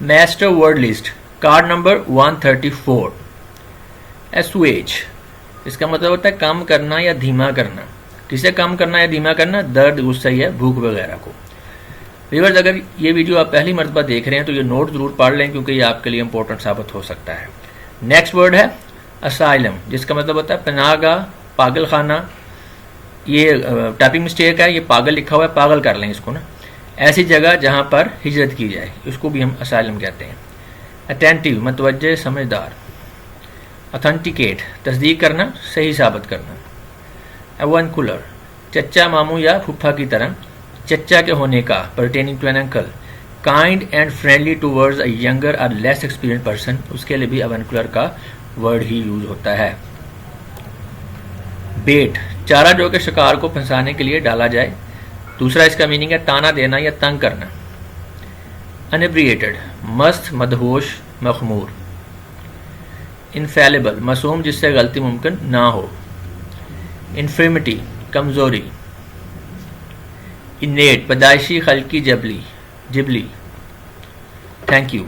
Master word list, card number 134. Assuage, इसका मतलब होता है कम करना या धीमा करना. किसे कम करना या धीमा करना? दर्द, गुस्सा या भूख वगैरह को. व्यूअर्स, अगर ये वीडियो आप पहली मरतबा देख रहे हैं तो ये नोट जरूर पढ़ लें क्योंकि ये आपके लिए इंपॉर्टेंट साबित हो सकता है. नेक्स्ट वर्ड है असाइलम, जिसका मतलब होता है पनाहगाह, पागल खाना. ये टाइपिंग मिस्टेक है, ये पागल लिखा हुआ है, पागल कर लें इसको ना. ऐसी जगह जहाँ पर हिजरत की जाए उसको भी हम असाइलम कहते हैं. अटेंटिव, मतवज्जे, समझदार. ऑथेंटिकेट, तस्दीक करना, सही साबित करना. एवनकुलर, चच्चा, मामू या फूफा की तरह, चच्चा के होने का, pertaining to an uncle. Kind and friendly towards a younger or less experience person, उसके लिए भी एवनकुलर का वर्ड ही यूज होता है. बेट, चारा जो कि शिकार को फंसाने के लिए डाला जाए. दूसरा इसका मीनिंग है ताना देना या तंग करना. अनएब्रिएटेड, मस्त, मदहोश, मखमूर. इनफेलिबल, मासूम जिससे गलती मुमकिन ना हो. इन्फर्मिटी, कमजोरी. इनेट, पैदाइशी, खल्की, जिबली. Thank you.